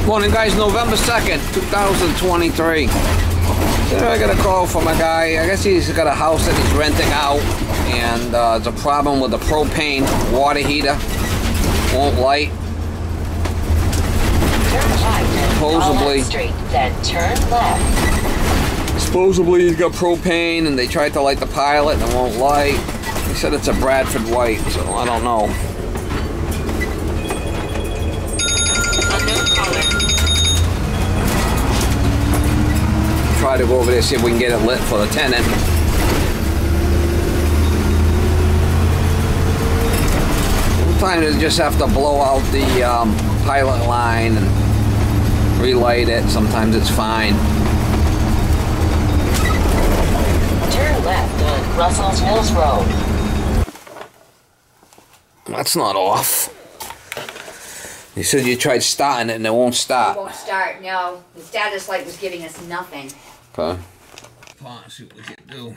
Morning guys, November 2nd, 2023. So I got a call from a guy. I guess he's got a house that he's renting out, and there's a problem with the propane water heater. Won't light. Turn right and Supposedly, street, then turn left. Supposedly he's got propane, and they tried to light the pilot and it won't light. He said it's a Bradford White, so I don't know. Try to go over there, see if we can get it lit for the tenant. Sometimes you just have to blow out the pilot line and relight it. Sometimes it's fine. Turn left on Russell's Mills Road. That's not off. You said you tried starting it and it won't start. It won't start, no. The status light was giving us nothing. Okay. Let's see what we can do.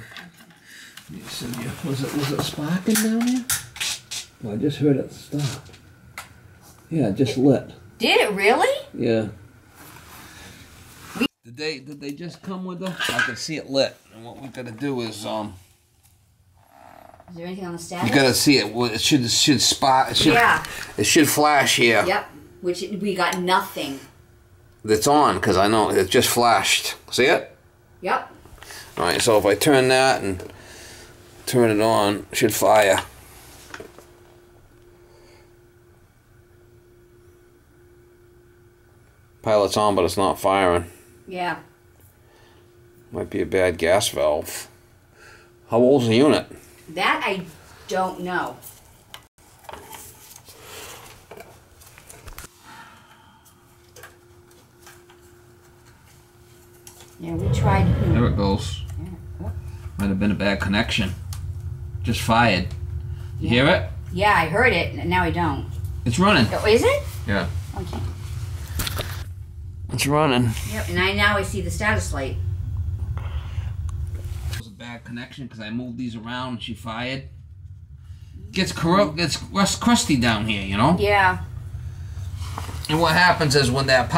You said was it sparking down there? Well, I just heard it stop. Yeah, it just lit. Did it really? Yeah. Did they just come with them? I can see it lit. And what we gotta do is Is there anything on the status? you gotta see it. Well, it should spot. It should, yeah. It should flash here. Yep. Which we got nothing. It's on because I know it just flashed. See it? Yep. All right. So if I turn that and turn it on, it should fire. Pilot's on, but it's not firing. Yeah. Might be a bad gas valve. How old's the unit? That I don't know. Yeah, we tried. There it goes. Yeah. Might have been a bad connection. Just fired. You hear it? Yeah, I heard it, and now I don't. It's running. Oh, is it? Yeah. Okay. It's running. Yep, and now I see the status light. It was a bad connection because I moved these around and she fired. Gets crusty down here, you know? Yeah. And what happens is when that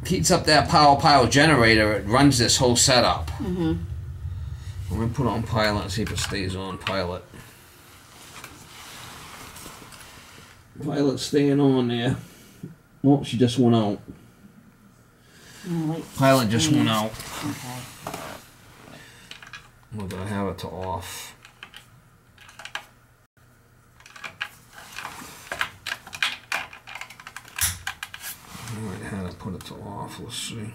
heats up that power pile generator, it runs this whole setup. Mm-hmm. I'm going to put it on pilot and see if it stays on pilot. Pilot's staying on there. Oh, she just went out. Pilot just went out. Okay. We're going to have it to off. I might have to put it to off. Let's see.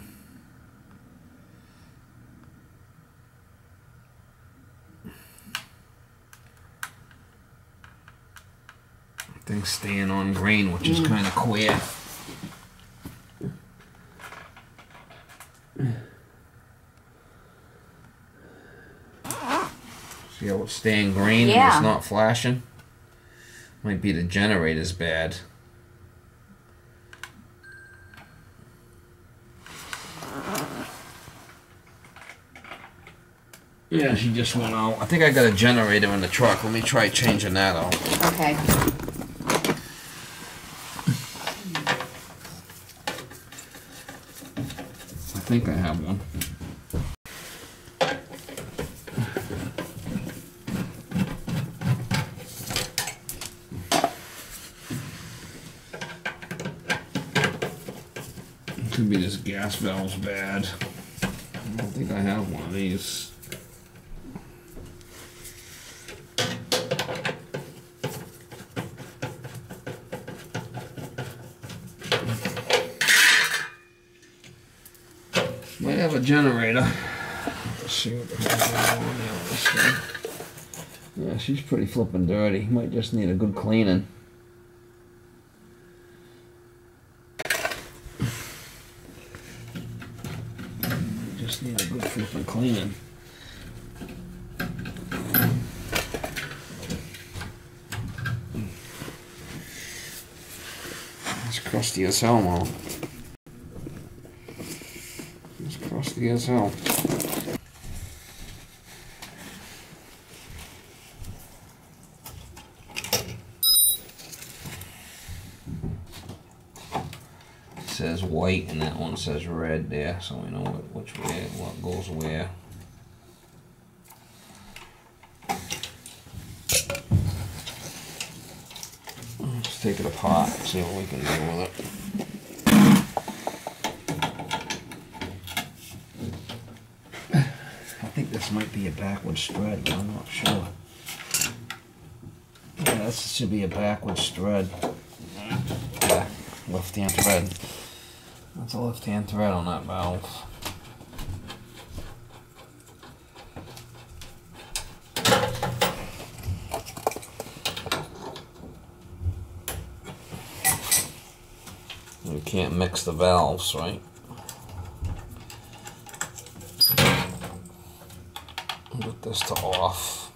Thing's staying on green, which is kind of queer. See how it's staying green? Yeah. And it's not flashing? Might be the generator's bad. Yeah, she just went out. I think I got a generator in the truck. Let me try changing that out. Okay. I think I have one. It could be this gas valve's bad. I don't think I have one of these. Might have a generator. Let's see what the hell's going on there with this thing. Yeah, she's pretty flippin' dirty. Might just need a good cleaning. Just need a good flippin' cleaning. It's crusty as hell, Mom. It's crusty as hell. says white and that one says red there, so we know what goes where. Let's take it apart and see what we can do with it. I think this might be a backwards thread, but I'm not sure. Yeah, this should be a backwards thread. Yeah, left-hand thread. That's a left-hand thread on that valve. You can't mix the valves, right? Put this to off.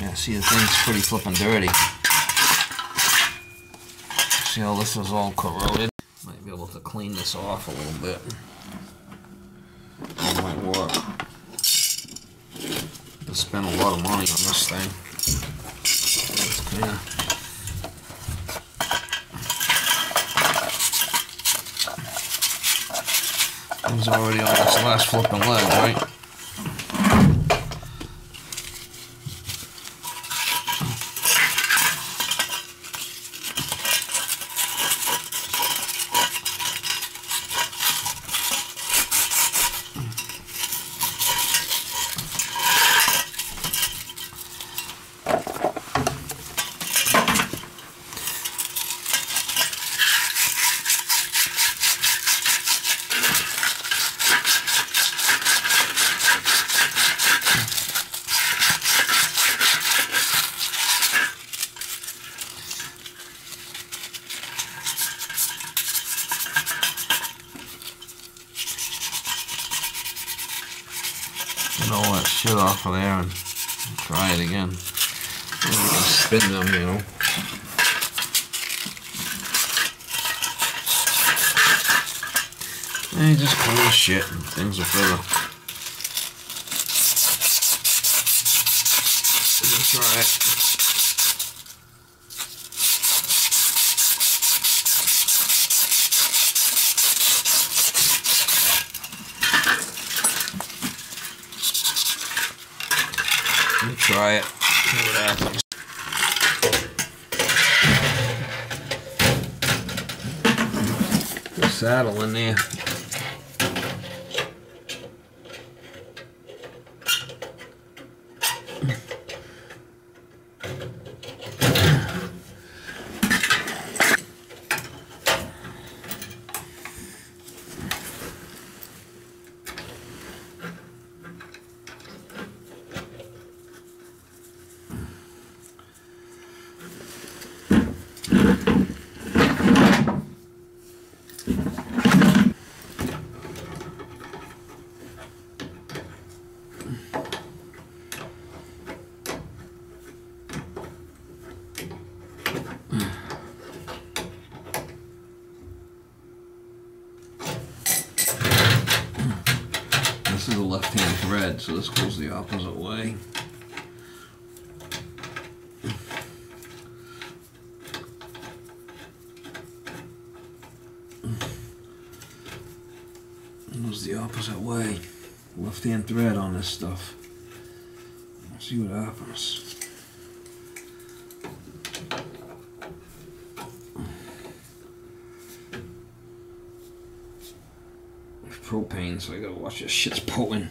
Yeah, see, the thing's pretty flippin' dirty. See how this is all corroded? Might be able to clean this off a little bit. That might work. I spent a lot of money on this thing. It's clean. It was already on this last flipping leg, right? Get all that shit off of there and try it again. Maybe we can spin them, you know. And just clean the shit and things are better. Let's try it. Try it. See what happens. Put a saddle in there. This is a left-hand thread, so this goes the opposite way. It goes the opposite way. Left-hand thread on this stuff. Let's see what happens. Propane, so I gotta watch this shit's potent.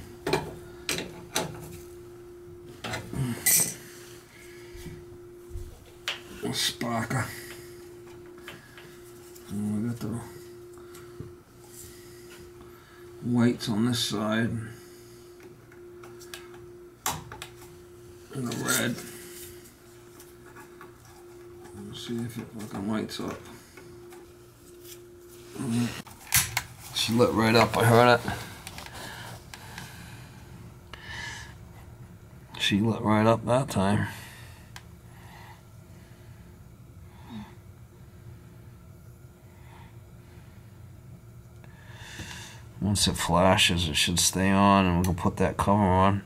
A sparker. And we got the whites on this side. And the red. Let's see if it fucking lights up. She lit right up, I heard it. She lit right up that time. Once it flashes, it should stay on, and we'll put that cover on.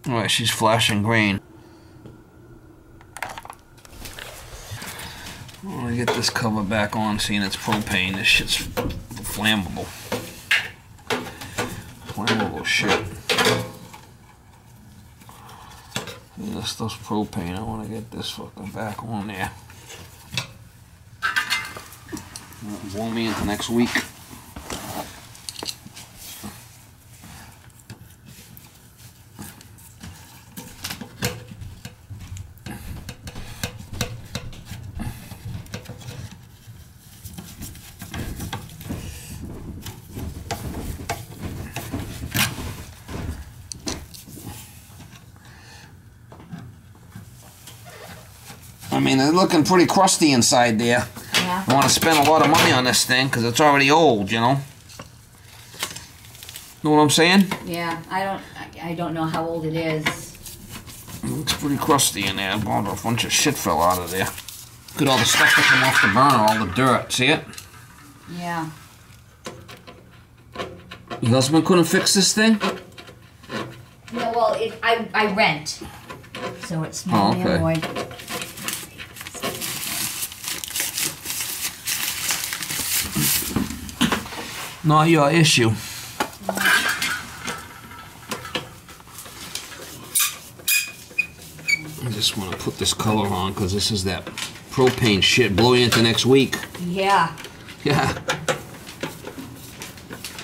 Alright, she's flashing green. I want to get this cover back on, seeing it's propane. This shit's flammable. Flammable shit. Yeah, this stuff's propane. I want to get this fucking back on there. Blow me into next week. I mean, it's looking pretty crusty inside there. Yeah. I want to spend a lot of money on this thing because it's already old, you know. Know what I'm saying? Yeah, I don't know how old it is. It looks pretty crusty in there. A bunch of shit fell out of there. Look at all the stuff that came off the burner, all the dirt. See it? Yeah. Your husband couldn't fix this thing? No, well, I rent, so it's not annoyed. Not your issue. I just want to put this color on because this is that propane shit. Blow you into next week. Yeah. Yeah.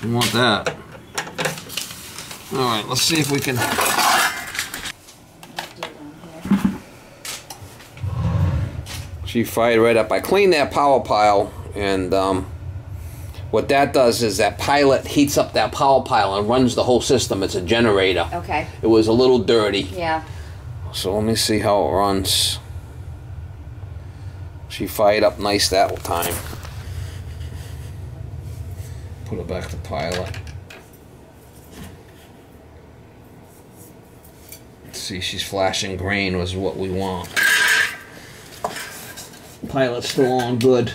You want that. Alright, let's see if we can... She fired right up. I cleaned that power pile, and what that does is that pilot heats up that power pile and runs the whole system. It's a generator. Okay. It was a little dirty. Yeah. So let me see how it runs. She fired up nice that time. Put it back to pilot. Let's see, she's flashing green was what we want. Pilot's still on good.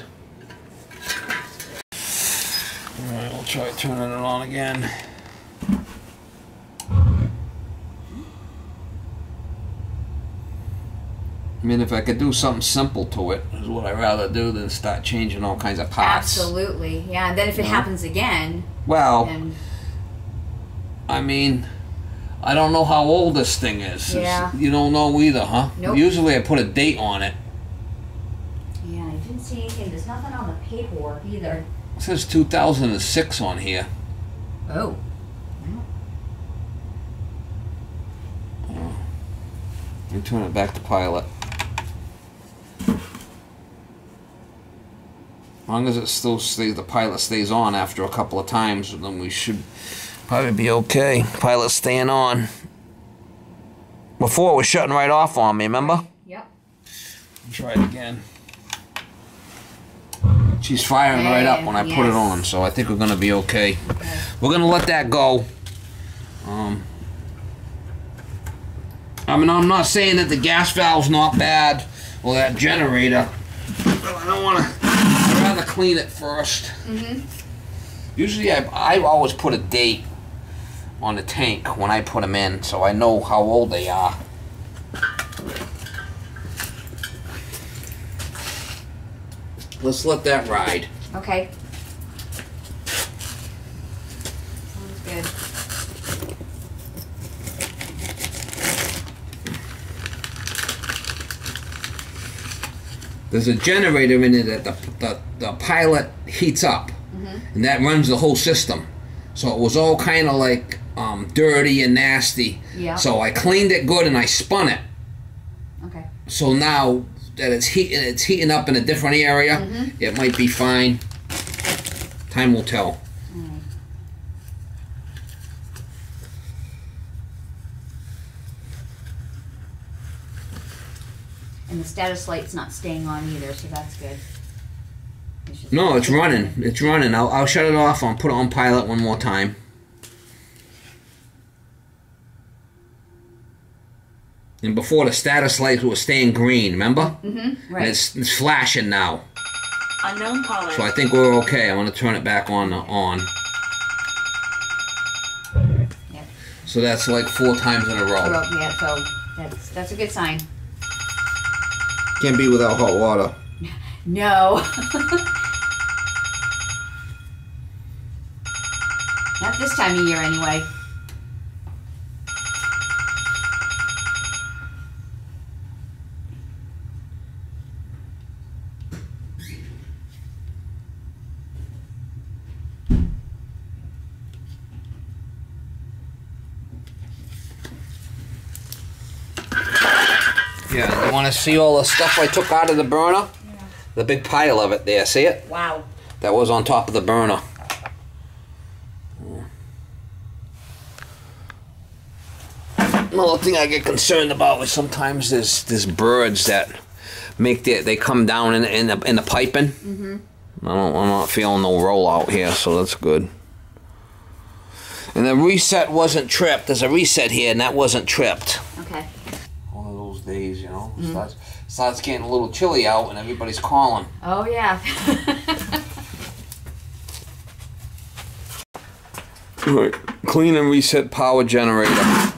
Alright, we'll try turning it on again. I mean, if I could do something simple to it, is what I'd rather do than start changing all kinds of parts. Absolutely, yeah. And then if it happens again, well, then... I mean, I don't know how old this thing is. Yeah. You don't know either, huh? Nope. Usually I put a date on it. Yeah, I didn't see anything. There's nothing on the paperwork either. It says 2006 on here. Oh. Let me turn it back to pilot. As long as it still stays, the pilot stays on after a couple of times, then we should probably be okay. Pilot staying on. Before it was shutting right off on me, remember? Yep. Try it again. She's firing right up when I put it on, so I think we're gonna be okay. We're gonna let that go. I mean, I'm not saying that the gas valve's not bad, or that generator, but I don't want to. I'd rather clean it first. Usually, I always put a date on the tank when I put them in, so I know how old they are. Let's let that ride. Okay. Sounds good. There's a generator in it that the pilot heats up, and that runs the whole system. So it was all kind of like dirty and nasty. Yeah. So I cleaned it good and I spun it. Okay. So now that it's heating up in a different area, it might be fine. Time will tell. And the status light's not staying on either, so that's good. No, it's running. It's running. I'll shut it off. I'll put it on pilot one more time. And before, the status light was staying green, remember? Right. And it's flashing now. Unknown caller. So I think we're okay. I want to turn it back on. Yep. So that's like 4 times in a row. Yeah, so that's a good sign. Can't be without hot water. No. Not this time of year, anyway. Yeah, you want to see all the stuff I took out of the burner? Yeah. The big pile of it there, see it? Wow. That was on top of the burner. Another thing I get concerned about is sometimes there's birds that they come down in the piping. Mm-hmm. I'm not feeling no rollout here, so that's good. And the reset wasn't tripped. There's a reset here, and that wasn't tripped. Okay. One of those days, you know, starts getting a little chilly out, and everybody's calling. Oh yeah. All right, clean and reset power generator.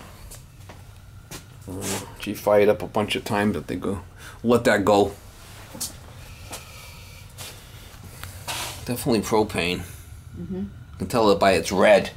She fired up a bunch of times, but they go. Let that go. Definitely propane. Mm-hmm. You can tell it by its red.